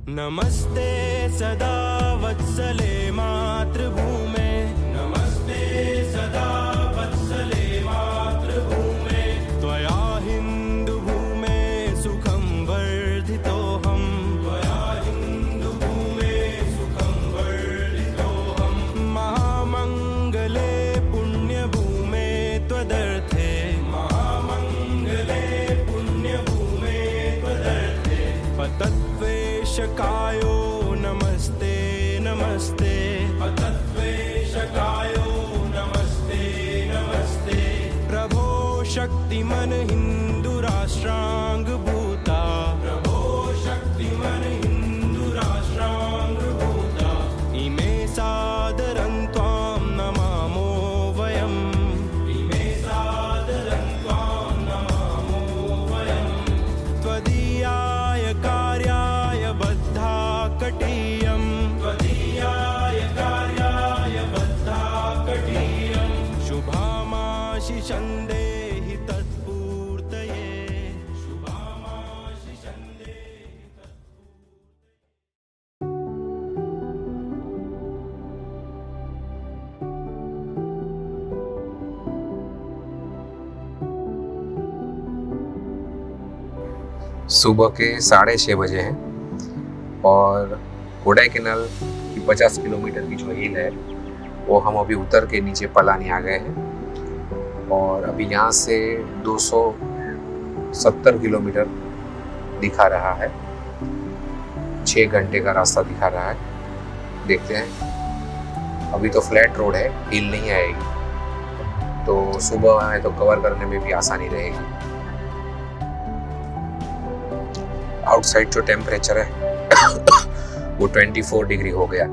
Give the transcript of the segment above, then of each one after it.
नमस्ते सदा वत्सले मातृभूमे, नमस्ते सदा वत्सले मातृभूमे, त्वया हिन्दुभूमे सुखं वर्धितोऽहम्, त्वया हिन्दुभूमे सुखं वर्धितोऽहम्, महामङ्गले पुण्यभूमे त्वदर्थे, महामङ्गले पुण्यभूमे त्वदर्थे, पतत्वेशकायो नमस्ते नमस्ते, पतत्वेशकायो नमस्ते नमस्ते, प्रभो शक्तिमन हिन्दुराष्ट्राङ्गभूता, प्रभो शक्तिमन हिन्दुराष्ट्राङ्गभूता, इमे सादरं त्वां नमामो वयम्, इमे सादरं त्वां नमामो वयम्, त्वदीयाय कार्याय बद्धा कटीयं, त्वदीयाय कार्याय बद्धा कटीयं, शुभामाशिषं देहि तत्पूर्तये, शुभामाशिषं देहि सुबह के 6:30 बजे हैं और कोडाईकनाल की 50 किलोमीटर की जो हिल है वो हम अभी उतर के नीचे पलानी आ गए हैं और अभी यहाँ से 270 किलोमीटर दिखा रहा है। 6 घंटे का रास्ता दिखा रहा है। देखते हैं, अभी तो फ्लैट रोड है, हिल नहीं आएगी, तो सुबह है तो कवर करने में भी आसानी रहेगी। आउटसाइड जो टेम्परेचर है वो 24 डिग्री हो गया।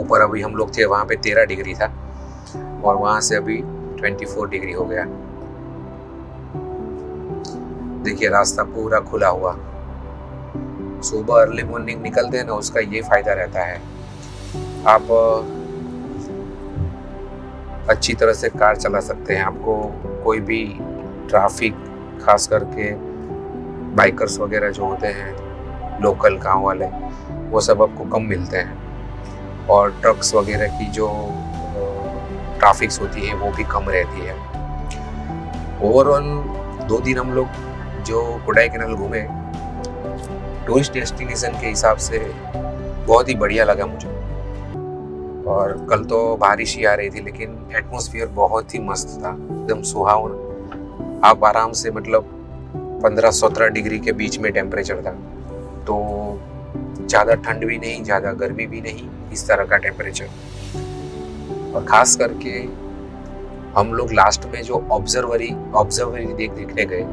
ऊपर अभी हम लोग थे वहाँ पे 13 डिग्री था और वहाँ से अभी 24 डिग्री हो गया। देखिए रास्ता पूरा खुला हुआ। सुबह अर्ली मॉर्निंग निकलते हैं ना, उसका ये फायदा रहता है, आप अच्छी तरह से कार चला सकते हैं। आपको कोई भी ट्रैफिक, खास करके बाइकर्स वगैरह जो होते हैं लोकल गांव वाले, वो सब आपको कम मिलते हैं और ट्रक्स वगैरह की जो ट्रैफिक्स होती है वो भी कम रहती है। ओवरऑल 2 दिन हम लोग जो कोडाईकनाल घूमे, टूरिस्ट डेस्टिनेशन के हिसाब से बहुत ही बढ़िया लगा मुझे। और कल तो बारिश ही आ रही थी लेकिन एटमॉस्फेयर बहुत ही मस्त था, एकदम सुहावना। आप आराम से, मतलब 15-17 डिग्री के बीच में टेम्परेचर था, तो ज़्यादा ठंड भी नहीं, ज़्यादा गर्मी भी नहीं, इस तरह का टेम्परेचर। और ख़ास करके हम लोग लास्ट में जो ऑब्जर्वरी देखने गए,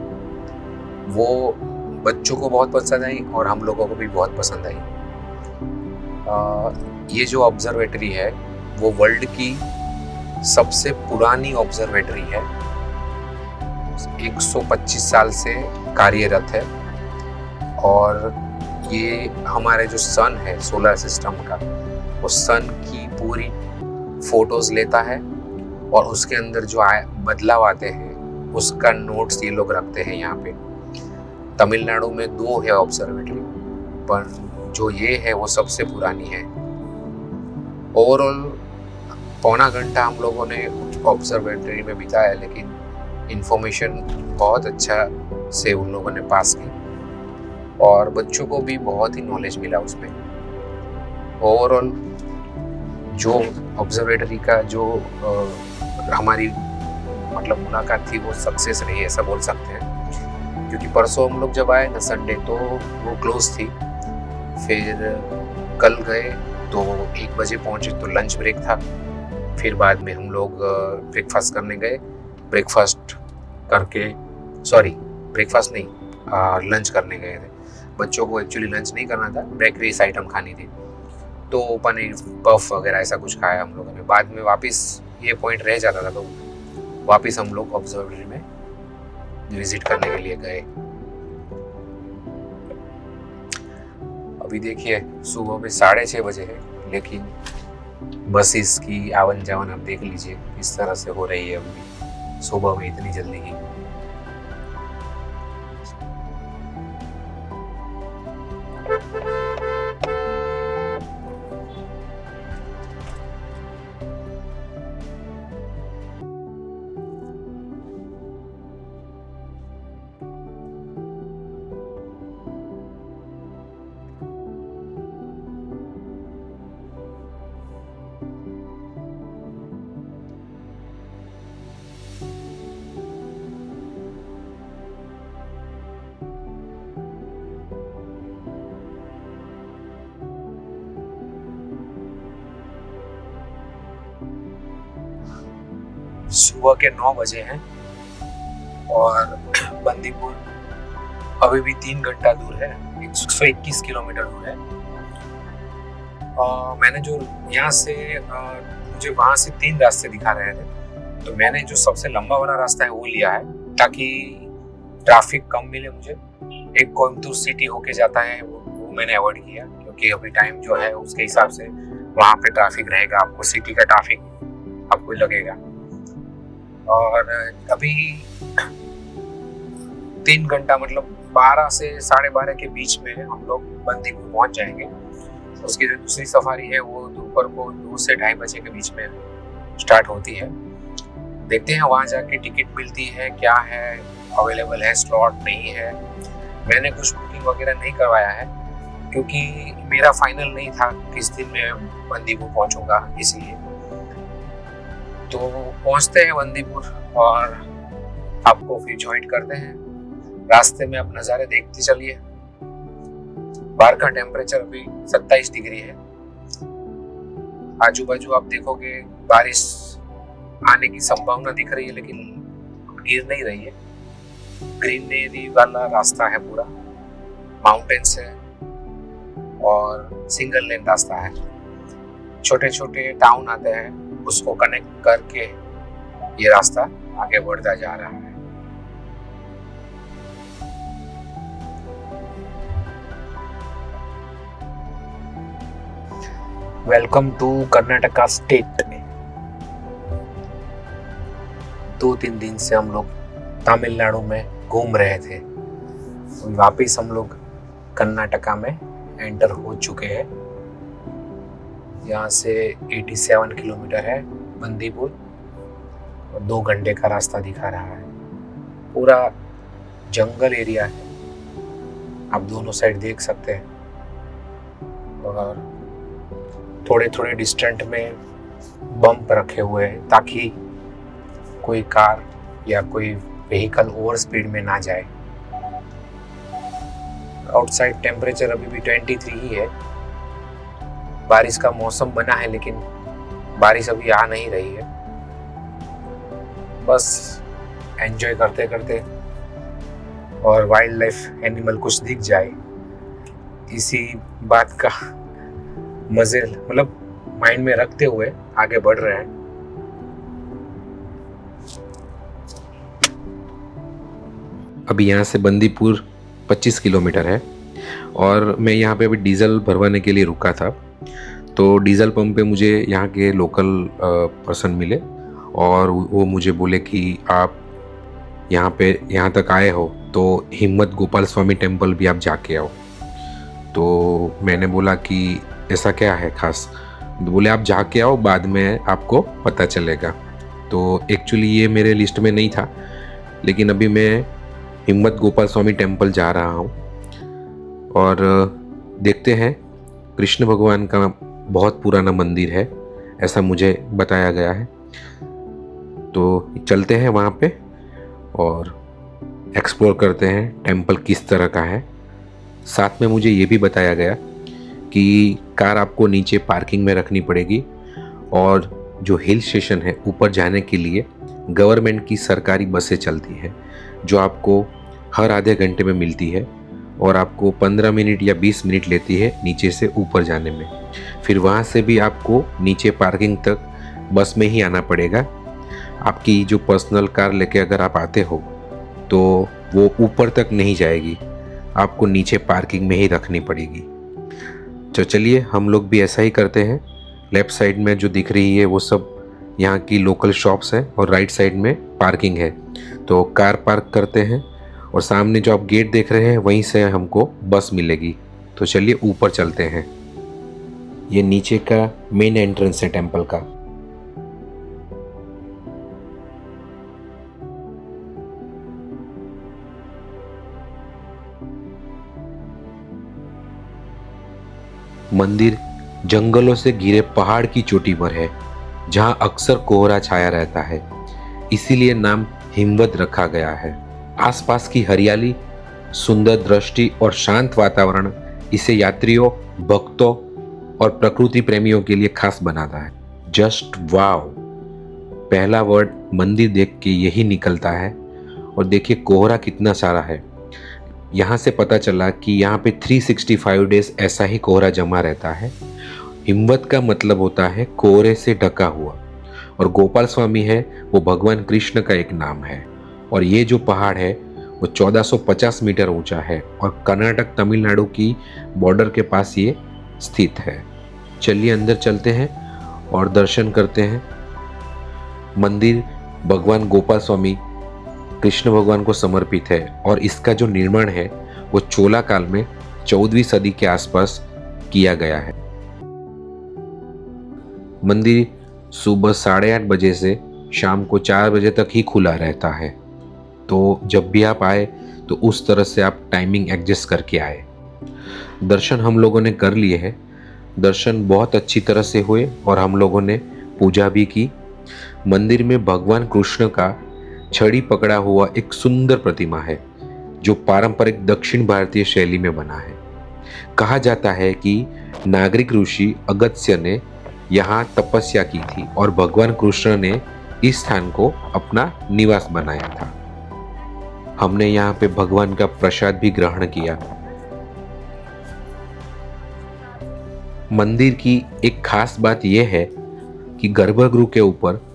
वो बच्चों को बहुत पसंद आई और हम लोगों को भी बहुत पसंद आई। ये जो ऑब्जर्वेटरी है वो वर्ल्ड की सबसे पुरानी ऑब्जर्वेटरी है, 125 साल से कार्यरत है। और ये हमारे जो सन है, सोलर सिस्टम का, वो सन की पूरी फोटोज लेता है और उसके अंदर जो बदलाव आते हैं उसका नोट्स ये लोग रखते हैं। यहाँ पे तमिलनाडु में 2 है ऑब्जर्वेटरी, पर जो ये है वो सबसे पुरानी है। ओवरऑल पौना घंटा हम लोगों ने ऑब्जर्वेटरी में बिताया, लेकिन इंफॉर्मेशन बहुत अच्छा से उन लोगों ने पास की और बच्चों को भी बहुत ही नॉलेज मिला उसमें। ओवरऑल जो ऑब्जर्वेटरी का जो हमारी मतलब मुलाकात थी वो सक्सेस रही, ऐसा बोल सकते हैं। क्योंकि परसों हम लोग जब आए ना संडे, तो वो क्लोज थी। फिर कल गए तो 1 बजे पहुंचे तो लंच ब्रेक था। फिर बाद में हम लोग ब्रेकफास्ट करने गए। ब्रेकफास्ट करके, सॉरी ब्रेकफास्ट नहीं, लंच करने गए थे। बच्चों को एक्चुअली लंच नहीं करना था, बेकरीज आइटम खानी थी, तो पनीर पफ वगैरह ऐसा कुछ खाया हम लोगों ने। बाद में वापस ये पॉइंट रह जाता था तो वापस हम लोग ऑब्जर्वेटरी में विजिट करने के लिए गए। अभी देखिए सुबह में 6:30 बजे है, लेकिन बसेस की आवन जावन आप देख लीजिए किस तरह से हो रही है अभी सुबह में इतनी जल्दी की। सुबह के 9 बजे हैं और बंदीपुर अभी भी 3 घंटा दूर है, 121 किलोमीटर दूर है। मैंने जो यहाँ से मुझे वहाँ से 3 रास्ते दिखा रहे थे, तो मैंने जो सबसे लंबा वाला रास्ता है वो लिया है ताकि ट्रैफिक कम मिले मुझे। एक कोयम्बतूर सिटी होके जाता है वो मैंने अवॉइड किया, क्योंकि अभी टाइम जो है उसके हिसाब से वहाँ पे ट्रैफिक रहेगा, आपको सिटी का ट्रैफिक आपको लगेगा। और अभी 3 घंटा मतलब 12 से 12:30 के बीच में हम लोग बंदीपुर पहुँच जाएंगे। उसकी जो दूसरी सफारी है वो दोपहर को 2 से 2:30 बजे के बीच में स्टार्ट होती है। देखते हैं वहाँ जाके टिकट मिलती है, क्या है, अवेलेबल है, स्लॉट नहीं है। मैंने कुछ बुकिंग वगैरह नहीं करवाया है क्योंकि मेरा फाइनल नहीं था किस दिन मैं बंदीपुर पहुँचूंगा, इसलिए। तो पहुँचते हैं बंदीपुर और आपको फिर ज्वाइन करते हैं। रास्ते में आप नज़ारे देखते चलिए। बाहर का टेम्परेचर अभी 27 डिग्री है। आजू बाजू आप देखोगे बारिश आने की संभावना दिख रही है, लेकिन गिर नहीं रही है। ग्रीनरी वाला रास्ता है, पूरा माउंटेन्स है और सिंगल लेन रास्ता है। छोटे छोटे टाउन आते हैं, उसको कनेक्ट करके ये रास्ता आगे बढ़ता जा रहा है। Welcome to Karnataka state. 2-3 दिन से हम लोग तमिलनाडु में घूम रहे थे, वापिस हम लोग कर्नाटका में एंटर हो चुके हैं। यहाँ से 87 किलोमीटर है बंदीपुर और 2 घंटे का रास्ता दिखा रहा है। पूरा जंगल एरिया है, आप दोनों साइड देख सकते हैं। और थोड़े थोड़े डिस्टेंट में बम्प रखे हुए हैं ताकि कोई कार या कोई व्हीकल ओवर स्पीड में ना जाए। आउटसाइड टेम्परेचर अभी भी 23 ही है। बारिश का मौसम बना है लेकिन बारिश अभी आ नहीं रही है। बस एंजॉय करते करते और वाइल्ड लाइफ एनिमल कुछ दिख जाए, इसी बात का मजे मतलब माइंड में रखते हुए आगे बढ़ रहे हैं। अभी यहाँ से बंदीपुर 25 किलोमीटर है और मैं यहाँ पे अभी डीजल भरवाने के लिए रुका था। तो डीजल पंप पे मुझे यहाँ के लोकल पर्सन मिले और वो मुझे बोले कि आप यहाँ तक आए हो तो हिम्मत गोपाल स्वामी टेम्पल भी आप जाके आओ। तो मैंने बोला कि ऐसा क्या है खास? तो बोले आप जाके आओ, बाद में आपको पता चलेगा। तो एक्चुअली ये मेरे लिस्ट में नहीं था, लेकिन अभी मैं हिम्मत गोपाल स्वामी टेम्पल जा रहा हूँ और देखते हैं। कृष्ण भगवान का बहुत पुराना मंदिर है, ऐसा मुझे बताया गया है। तो चलते हैं वहाँ पे और एक्सप्लोर करते हैं टेम्पल किस तरह का है। साथ में मुझे ये भी बताया गया कि कार आपको नीचे पार्किंग में रखनी पड़ेगी और जो हिल स्टेशन है ऊपर जाने के लिए गवर्नमेंट की सरकारी बसें चलती हैं, जो आपको हर आधे घंटे में मिलती है और आपको 15 मिनट या 20 मिनट लेती है नीचे से ऊपर जाने में। फिर वहाँ से भी आपको नीचे पार्किंग तक बस में ही आना पड़ेगा। आपकी जो पर्सनल कार लेके अगर आप आते हो तो वो ऊपर तक नहीं जाएगी, आपको नीचे पार्किंग में ही रखनी पड़ेगी। तो चलिए हम लोग भी ऐसा ही करते हैं। लेफ़्ट साइड में जो दिख रही है वो सब यहाँ की लोकल शॉप्स हैं और राइट साइड में पार्किंग है। तो कार पार्क करते हैं और सामने जो आप गेट देख रहे हैं वहीं से हमको बस मिलेगी। तो चलिए ऊपर चलते हैं। ये नीचे का मेन एंट्रेंस है टेम्पल का। मंदिर जंगलों से घिरे पहाड़ की चोटी पर है, जहां अक्सर कोहरा छाया रहता है, इसीलिए नाम हिम्मत रखा गया है। आसपास की हरियाली, सुंदर दृष्टि और शांत वातावरण इसे यात्रियों, भक्तों और प्रकृति प्रेमियों के लिए खास बनाता है। जस्ट वाव! पहला वर्ड मंदिर देख के यही निकलता है। और देखिए कोहरा कितना सारा है। यहाँ से पता चला कि यहाँ पे 365 डेज ऐसा ही कोहरा जमा रहता है। हिमवत का मतलब होता है कोहरे से ढका हुआ, और गोपाल स्वामी है वो भगवान कृष्ण का एक नाम है। और ये जो पहाड़ है वो 1450 मीटर ऊंचा है और कर्नाटक तमिलनाडु की बॉर्डर के पास ये स्थित है। चलिए अंदर चलते हैं और दर्शन करते हैं। मंदिर भगवान गोपाल स्वामी कृष्ण भगवान को समर्पित है और इसका जो निर्माण है वो चोला काल में 14वीं सदी के आसपास किया गया है। मंदिर सुबह 8:30 बजे से शाम को 4 बजे तक ही खुला रहता है, तो जब भी आप आए तो उस तरह से आप टाइमिंग एडजस्ट करके आए। दर्शन हम लोगों ने कर लिए हैं। दर्शन बहुत अच्छी तरह से हुए और हम लोगों ने पूजा भी की। मंदिर में भगवान कृष्ण का छड़ी पकड़ा हुआ एक सुंदर प्रतिमा है जो पारंपरिक दक्षिण भारतीय शैली में बना है। कहा जाता है कि नागरिक ऋषि अगस्त्य ने यहाँ तपस्या की थी और भगवान कृष्ण ने इस स्थान को अपना निवास बनाया था। हमने यहाँ पे भगवान का प्रसाद भी ग्रहण किया। मंदिर की एक खास बात यह है कि गर्भगृह के ऊपर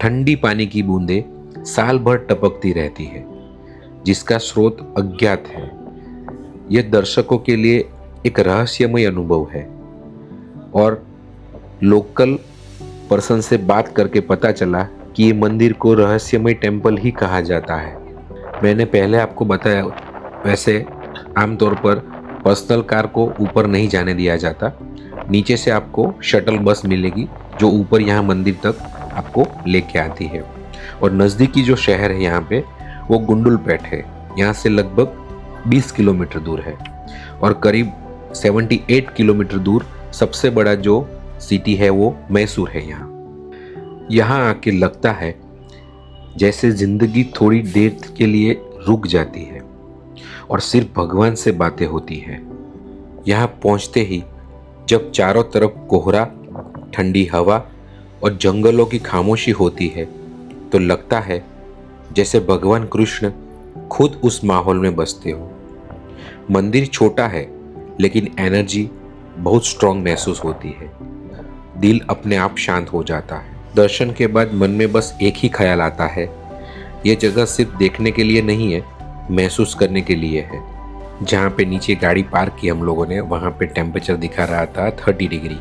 ठंडी पानी की बूंदें साल भर टपकती रहती है, जिसका स्रोत अज्ञात है। यह दर्शकों के लिए एक रहस्यमय अनुभव है और लोकल पर्सन से बात करके पता चला कि ये मंदिर को रहस्यमय टेम्पल ही कहा जाता है। मैंने पहले आपको बताया, वैसे आमतौर पर पर्सनल कार को ऊपर नहीं जाने दिया जाता। नीचे से आपको शटल बस मिलेगी जो ऊपर यहाँ मंदिर तक आपको लेके आती है। और नज़दीकी जो शहर है यहाँ पे वो गुंडलपेट है। यहाँ से लगभग 20 किलोमीटर दूर है और करीब 78 किलोमीटर दूर सबसे बड़ा जो सिटी है वो मैसूर है। यहाँ आके लगता है जैसे जिंदगी थोड़ी देर के लिए रुक जाती है और सिर्फ भगवान से बातें होती है। यहाँ पहुँचते ही जब चारों तरफ कोहरा, ठंडी हवा और जंगलों की खामोशी होती है तो लगता है जैसे भगवान कृष्ण खुद उस माहौल में बसते हो। मंदिर छोटा है लेकिन एनर्जी बहुत स्ट्रांग महसूस होती है। दिल अपने आप शांत हो जाता है। दर्शन के बाद मन में बस एक ही ख्याल आता है, ये जगह सिर्फ देखने के लिए नहीं है, महसूस करने के लिए है। जहाँ पे नीचे गाड़ी पार्क की हम लोगों ने, वहाँ पे टेम्परेचर दिखा रहा था 30 डिग्री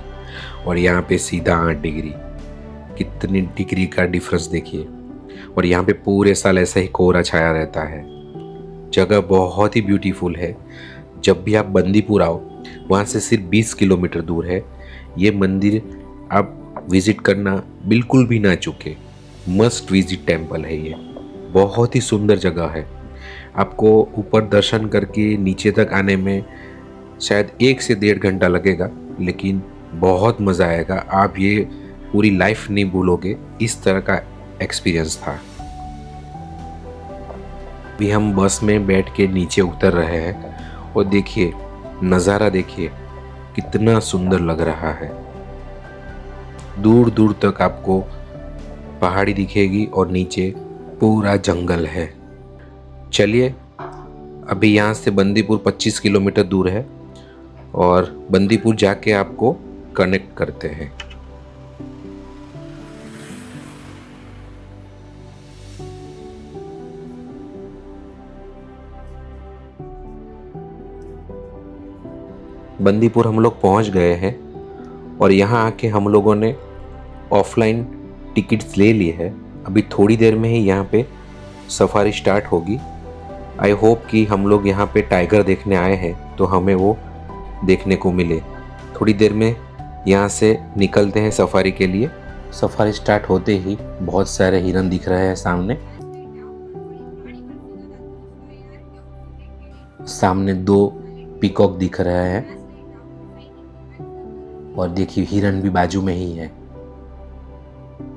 और यहाँ पे सीधा 8 डिग्री। कितनी डिग्री का डिफरेंस देखिए। और यहाँ पे पूरे साल ऐसा ही कोहरा छाया रहता है। जगह बहुत ही ब्यूटीफुल है। जब भी आप बंदीपुर आओ, वहाँ से सिर्फ 20 किलोमीटर दूर है ये मंदिर, आप विजिट करना बिल्कुल भी ना चूके। मस्ट विजिट टेम्पल है ये। बहुत ही सुंदर जगह है। आपको ऊपर दर्शन करके नीचे तक आने में शायद 1 से 1.5 घंटा लगेगा, लेकिन बहुत मज़ा आएगा। आप ये पूरी लाइफ नहीं भूलोगे, इस तरह का एक्सपीरियंस था। भी हम बस में बैठ के नीचे उतर रहे हैं और देखिए नज़ारा, देखिए कितना सुंदर लग रहा है। दूर दूर तक आपको पहाड़ी दिखेगी और नीचे पूरा जंगल है। चलिए अभी यहाँ से बंदीपुर 25 किलोमीटर दूर है और बंदीपुर जाके आपको कनेक्ट करते हैं। बंदीपुर हम लोग पहुंच गए हैं और यहाँ आके हम लोगों ने ऑफलाइन टिकट्स ले लिए है। अभी थोड़ी देर में ही यहाँ पे सफारी स्टार्ट होगी। आई होप कि हम लोग यहाँ पे टाइगर देखने आए हैं तो हमें वो देखने को मिले। थोड़ी देर में यहाँ से निकलते हैं सफारी के लिए। सफारी स्टार्ट होते ही बहुत सारे हिरन दिख रहे हैं सामने। सामने 2 पीकॉक दिख रहे हैं और देखिए हिरन भी बाजू में ही है।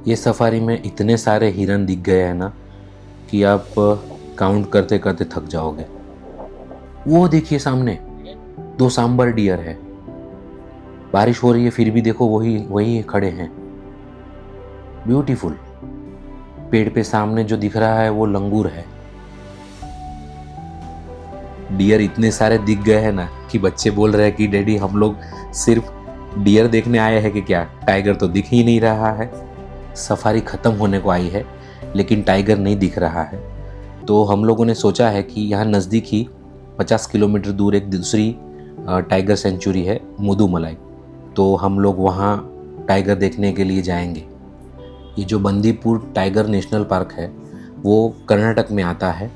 ये सफारी में इतने सारे हिरन दिख गए हैं ना कि आप काउंट करते करते थक जाओगे। वो देखिए सामने 2 सांबर डियर है। बारिश हो रही है फिर भी देखो वही खड़े हैं। ब्यूटीफुल। पेड़ पे सामने जो दिख रहा है वो लंगूर है। डियर इतने सारे दिख गए हैं ना कि बच्चे बोल रहे हैं कि डैडी हम लोग सिर्फ डियर देखने आए हैं कि क्या, टाइगर तो दिख ही नहीं रहा है। सफारी ख़त्म होने को आई है लेकिन टाइगर नहीं दिख रहा है। तो हम लोगों ने सोचा है कि यहाँ नज़दीक ही 50 किलोमीटर दूर एक दूसरी टाइगर सेंचुरी है, मुदुमलाई। तो हम लोग वहाँ टाइगर देखने के लिए जाएंगे। ये जो बंदीपुर टाइगर नेशनल पार्क है वो कर्नाटक में आता है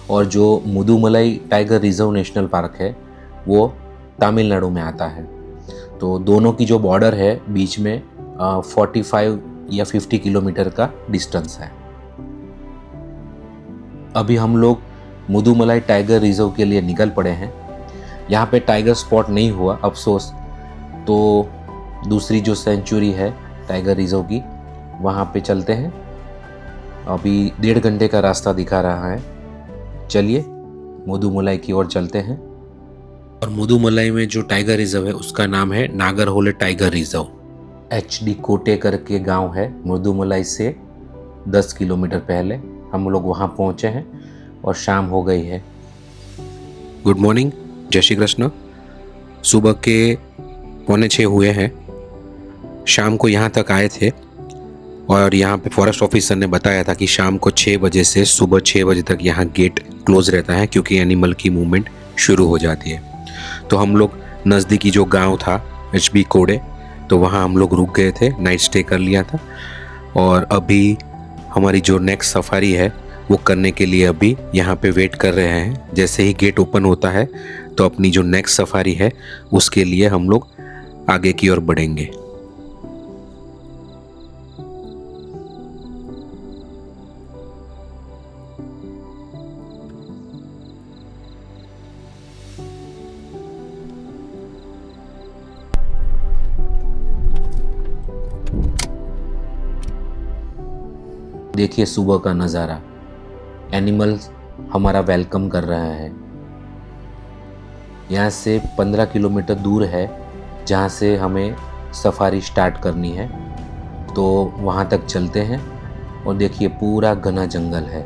और जो Mudumalai tiger reserve national park है वो तमिलनाडु में आता है। तो दोनों की जो बॉर्डर है बीच में 45 या 50 किलोमीटर का डिस्टेंस है। अभी हम लोग मुदुमलाई टाइगर रिजर्व के लिए निकल पड़े हैं। यहाँ पे टाइगर स्पॉट नहीं हुआ अफसोस, तो दूसरी जो सेंचुरी है टाइगर रिजर्व की वहाँ पे चलते हैं। अभी 1.5 घंटे का रास्ता दिखा रहा है। चलिए मुदुमलाई की ओर चलते हैं। और मुदुमलाई में जो टाइगर रिजर्व है उसका नाम है नागरहोले टाइगर रिजर्व। HD कोटे करके गांव है मुदुमलाई से 10 किलोमीटर पहले। हम लोग वहाँ पहुँचे हैं और शाम हो गई है। गुड मॉर्निंग, जय श्री कृष्ण। सुबह के 5:45 हुए हैं। शाम को यहाँ तक आए थे और यहाँ पे फॉरेस्ट ऑफिसर ने बताया था कि शाम को 6 बजे से सुबह 6 बजे तक यहाँ गेट क्लोज रहता है क्योंकि एनिमल की मूवमेंट शुरू हो जाती है। तो हम लोग नज़दीकी जो गांव था HB कोड़े, तो वहाँ हम लोग रुक गए थे, नाइट स्टे कर लिया था। और अभी हमारी जो नेक्स्ट सफारी है वो करने के लिए अभी यहाँ पे वेट कर रहे हैं। जैसे ही गेट ओपन होता है तो अपनी जो नेक्स्ट सफारी है उसके लिए हम लोग आगे की ओर बढ़ेंगे। देखिए सुबह का नज़ारा, एनिमल हमारा वेलकम कर रहा है। यहाँ से 15 किलोमीटर दूर है जहाँ से हमें सफारी स्टार्ट करनी है। तो वहाँ तक चलते हैं और देखिए पूरा घना जंगल है।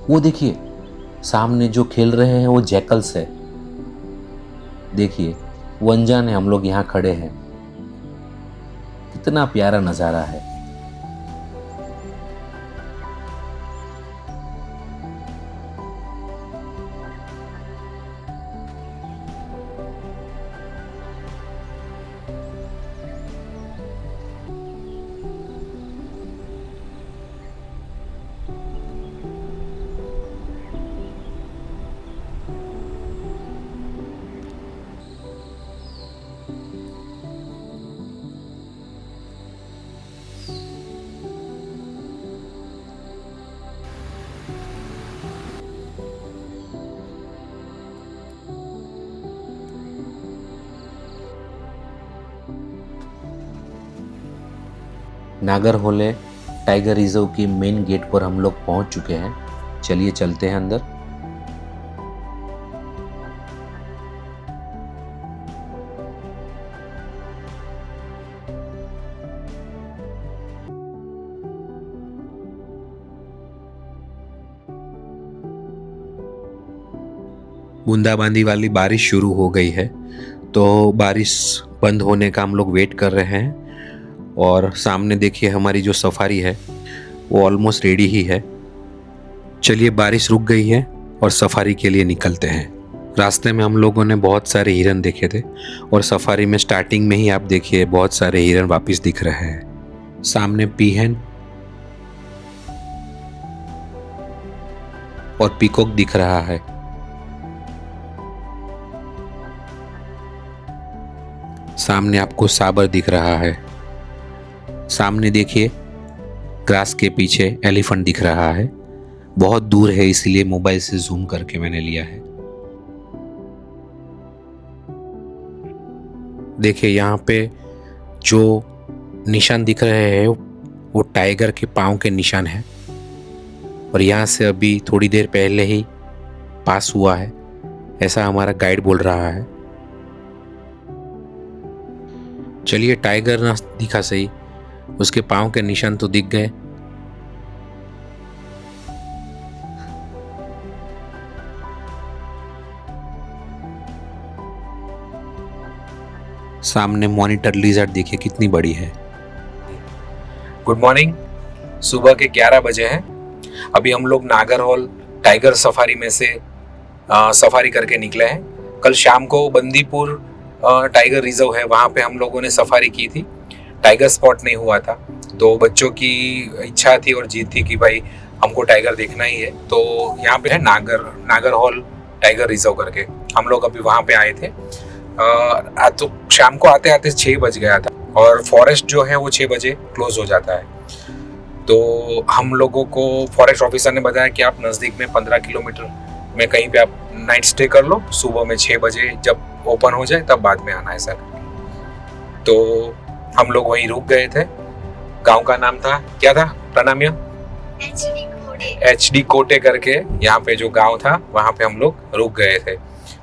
वो देखिए सामने जो खेल रहे हैं वो जैकल्स है। देखिए वो अनजान है, हम लोग यहाँ खड़े हैं। कितना प्यारा नज़ारा है। नागरहोले टाइगर रिजर्व की मेन गेट पर हम लोग पहुंच चुके हैं। चलिए चलते हैं अंदर। बूंदाबांदी वाली बारिश शुरू हो गई है, तो बारिश बंद होने का हम लोग वेट कर रहे हैं। और सामने देखिए हमारी जो सफारी है वो ऑलमोस्ट रेडी ही है। चलिए बारिश रुक गई है और सफारी के लिए निकलते हैं। रास्ते में हम लोगों ने बहुत सारे हिरन देखे थे और सफारी में स्टार्टिंग में ही आप देखिए बहुत सारे हिरन वापस दिख रहे हैं। सामने पीहन और पीकॉक दिख रहा है। सामने आपको साबर दिख रहा है। सामने देखिए ग्रास के पीछे एलिफेंट दिख रहा है। बहुत दूर है इसलिए मोबाइल से जूम करके मैंने लिया है। देखिए यहाँ पे जो निशान दिख रहे हैं वो टाइगर के पाँव के निशान है और यहाँ से अभी थोड़ी देर पहले ही पास हुआ है, ऐसा हमारा गाइड बोल रहा है। चलिए टाइगर ना दिखा सही, उसके पाँव के निशान तो दिख गए। सामने मॉनिटर लिजर्ड देखिए कितनी बड़ी है। गुड मॉर्निंग, सुबह के 11 बजे हैं। अभी हम लोग नागरहोल टाइगर सफारी में से सफारी करके निकले हैं। कल शाम को बंदीपुर टाइगर रिजर्व है, वहाँ पे हम लोगों ने सफारी की थी। टाइगर स्पॉट नहीं हुआ था, तो बच्चों की इच्छा थी और जीत थी कि भाई हमको टाइगर देखना ही है। तो यहाँ पे है नागरहोल टाइगर रिजर्व करके, हम लोग अभी वहाँ पे आए थे। तो शाम को आते आते 6 बज गया था और फॉरेस्ट जो है वो 6 बजे क्लोज हो जाता है। तो हम लोगों को फॉरेस्ट ऑफिसर ने बताया कि आप नज़दीक में 15 किलोमीटर में कहीं पे आप नाइट स्टे कर लो, सुबह में 6 बजे जब ओपन हो जाए तब बाद में आना है सर। तो हम लोग वहीं रुक गए थे। गांव का नाम था, क्या था प्रणामिया? HD कोटे करके यहाँ पे जो गांव था वहाँ पे हम लोग रुक गए थे।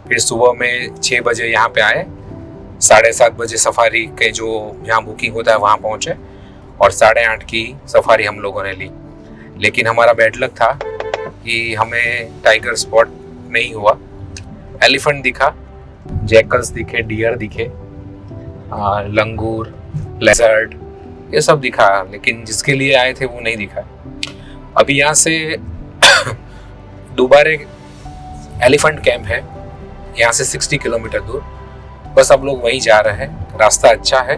फिर सुबह में 6 बजे यहाँ पे आए, 7:30 बजे सफारी के जो यहाँ बुकिंग होता है वहाँ पहुँचे और 8:30 की सफारी हम लोगों ने ली। लेकिन हमारा बैड लक था कि हमें टाइगर स्पॉट नहीं हुआ। एलिफेंट दिखा, जैकल्स दिखे, डियर दिखे, लंगूर, लेजर्ड, ये सब दिखा, लेकिन जिसके लिए आए थे वो नहीं दिखा। अभी यहाँ से दोबारा एलिफेंट कैंप है, यहाँ से 60 किलोमीटर दूर। बस अब लोग वहीं जा रहे हैं। रास्ता अच्छा है,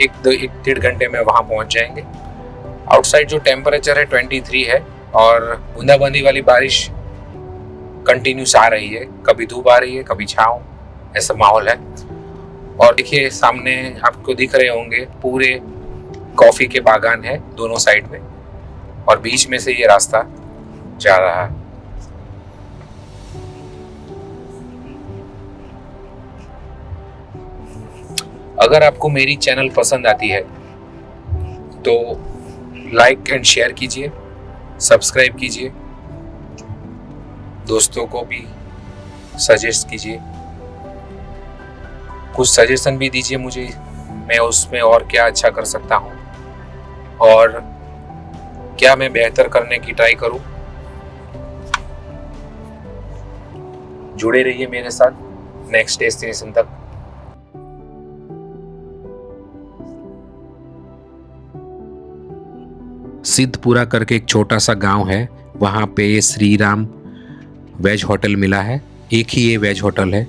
1-1.5 घंटे में वहाँ पहुँच जाएंगे। आउटसाइड जो टेम्परेचर है 23 है और बूंदाबांदी वाली बारिश कंटिन्यूस आ रही है, कभी धूप आ रही है कभी छाँव, ऐसा माहौल है। और देखिए सामने आपको दिख रहे होंगे पूरे कॉफ़ी के बागान है दोनों साइड में और बीच में से ये रास्ता जा रहा है। अगर आपको मेरी चैनल पसंद आती है तो लाइक एंड शेयर कीजिए, सब्सक्राइब कीजिए, दोस्तों को भी सजेस्ट कीजिए, कुछ सजेशन भी दीजिए मुझे, मैं उसमें और क्या अच्छा कर सकता हूँ और क्या मैं बेहतर करने की ट्राई करूँ। जुड़े रहिए मेरे साथ नेक्स्ट डेस्टिनेशन तक। सिद्धपुरा करके एक छोटा सा गांव है, वहाँ पे श्री राम वेज होटल मिला है। एक ही ये वेज होटल है,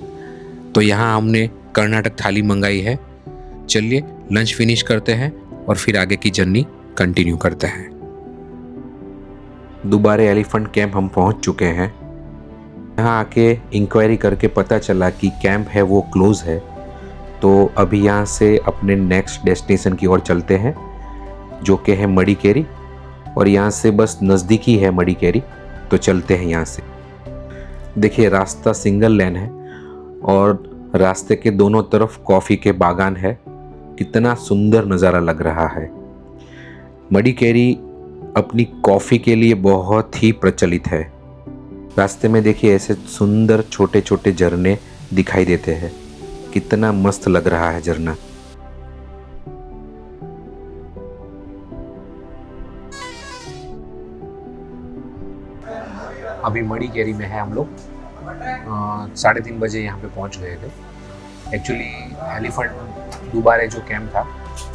तो यहाँ हमने कर्नाटक थाली मंगाई है। चलिए लंच फिनिश करते हैं और फिर आगे की जर्नी कंटिन्यू करते हैं। दोबारा एलिफेंट कैंप हम पहुँच चुके हैं। यहाँ आके इंक्वायरी करके पता चला कि कैंप है वो क्लोज है, तो अभी यहाँ से अपने नेक्स्ट डेस्टिनेशन की ओर चलते हैं, जो कि है मडिकेरी। और यहाँ से बस नज़दीक ही है मडिकेरी, तो चलते हैं यहाँ से। देखिए रास्ता सिंगल लेन है और रास्ते के दोनों तरफ कॉफ़ी के बागान है। कितना सुंदर नज़ारा लग रहा है। मडिकेरी अपनी कॉफ़ी के लिए बहुत ही प्रचलित है। रास्ते में देखिए ऐसे सुंदर छोटे छोटे झरने दिखाई देते हैं। कितना मस्त लग रहा है झरना। अभी मडिकेरी में है हम लोग। 3:30 बजे यहाँ पे पहुँच गए थे। एक्चुअली एलिफेंट दोबारा जो कैंप था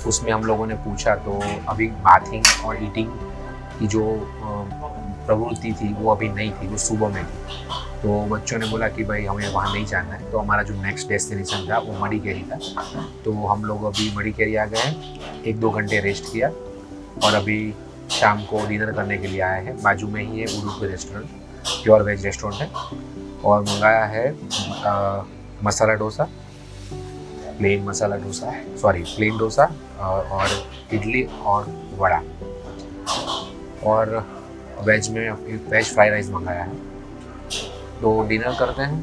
उसमें हम लोगों ने पूछा, तो अभी बाथिंग और ईटिंग की जो प्रवृत्ति थी वो अभी नहीं थी, वो सुबह में थी। तो बच्चों ने बोला कि भाई हमें वहाँ नहीं जाना है। तो हमारा जो नेक्स्ट डेस्टिनेशन था वो मडिकेरी था। तो हम लोग अभी मडिकेरी आ गए हैं, 1-2 घंटे रेस्ट किया और अभी शाम को डिनर करने के लिए आए हैं। बाजू में ही है Udupi restaurant, pure veg restaurant है। और मंगाया है मसाला डोसा, प्लेन डोसा और इडली और वड़ा, और वेज में वेज फ्राइड राइस मंगाया है। तो डिनर करते हैं,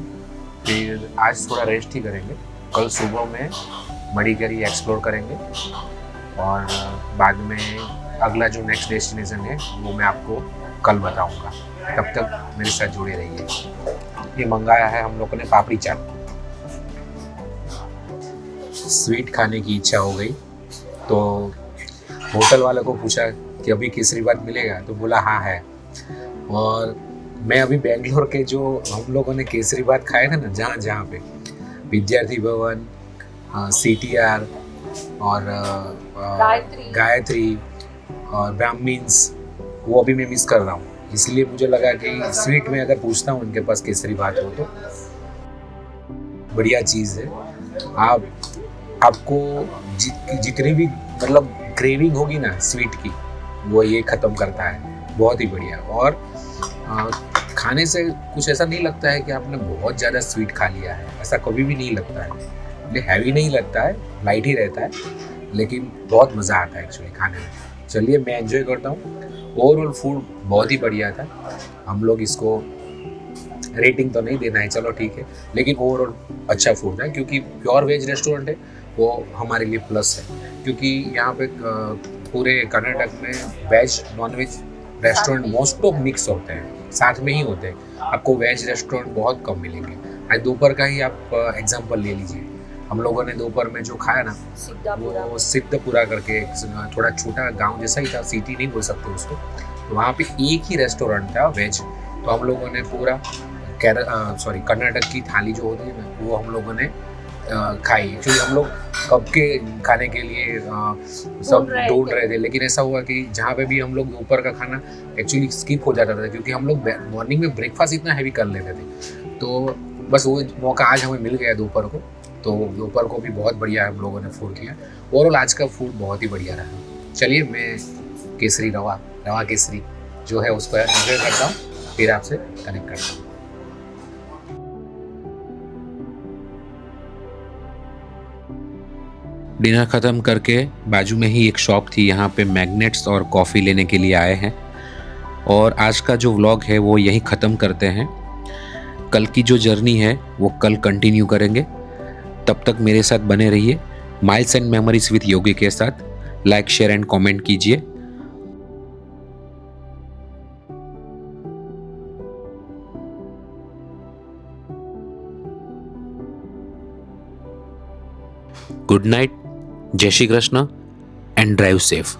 फिर आज थोड़ा रेस्ट ही करेंगे। कल सुबह में मडिकेरी एक्सप्लोर करेंगे और बाद में अगला जो नेक्स्ट डेस्टिनेशन है वो मैं आपको कल बताऊंगा। तब तक मेरे साथ जुड़े रहिए। ये मंगाया है हम लोगों ने पापड़ी चाट। स्वीट खाने की इच्छा हो गई, तो होटल वाले को पूछा कि अभी केसरी बात मिलेगा, तो बोला हाँ है। और मैं अभी बेंगलोर के जो हम लोगों ने केसरी बात खाए थे ना, जहाँ पे विद्यार्थी भवन, CTR और गायत्री और ब्राह्मीन्स, वो अभी मैं मिस कर रहा हूँ। इसलिए मुझे लगा कि स्वीट में अगर पूछता हूँ उनके पास केसरी बात हो तो बढ़िया चीज़ है। आपको जितनी भी मतलब क्रेविंग होगी ना स्वीट की, वो ये ख़त्म करता है। बहुत ही बढ़िया। और खाने से कुछ ऐसा नहीं लगता है कि आपने बहुत ज़्यादा स्वीट खा लिया है, ऐसा कभी भी नहीं लगता है। ये हैवी नहीं लगता है, लाइट ही रहता है, लेकिन बहुत मज़ा आता है एक्चुअली खाने में। चलिए मैं एंजॉय करता हूँ। ओवरऑल फूड बहुत ही बढ़िया था। हम लोग इसको रेटिंग तो नहीं देना है, चलो ठीक है, लेकिन ओवरऑल अच्छा फूड है, क्योंकि प्योर वेज रेस्टोरेंट है, वो हमारे लिए प्लस है। क्योंकि यहाँ पे पूरे कर्नाटक में veg non veg restaurant most of mix होते हैं, साथ में ही होते हैं। आपको वेज रेस्टोरेंट बहुत कम मिलेंगे। आज दोपहर का ही आप एग्जांपल ले लीजिए। हम लोगों ने दोपहर में जो खाया ना, वो सिद्धपुरा करके एक थोड़ा छोटा गांव जैसा ही था, सिटी नहीं बोल सकते उसको। तो वहाँ पे एक ही रेस्टोरेंट था वेज। तो हम लोगों ने पूरा कर्नाटक की थाली जो होती है ना, वो हम लोगों ने खाई। एक्चुअली हम लोग कब के खाने के लिए सब ढूंढ रहे थे, लेकिन ऐसा हुआ कि जहाँ पे भी हम लोग दोपहर का खाना एक्चुअली स्किप हो जाता था, क्योंकि हम लोग मॉर्निंग में ब्रेकफास्ट इतना हैवी कर लेते थे। तो बस वो मौका आज हमें मिल गया दोपहर को। तो दोपहर को भी बहुत बढ़िया हम लोगों ने फूड किया। ओवरऑल आज का फूड बहुत ही बढ़िया रहा। चलिए मैं केसरी रवा केसरी जो है उस पर एंजॉय करता हूँ, फिर आपसे कनेक्ट करता हूँ। डिनर ख़त्म करके बाजू में ही एक शॉप थी, यहाँ पे मैग्नेट्स और कॉफ़ी लेने के लिए आए हैं। और आज का जो व्लॉग है वो यहीं ख़त्म करते हैं। कल की जो जर्नी है वो कल कंटिन्यू करेंगे। तब तक मेरे साथ बने रहिए माइल्स एंड मेमोरीज विद योगी के साथ। लाइक, शेयर एंड कमेंट कीजिए। गुड नाइट, जय Shri Krishna and drive safe.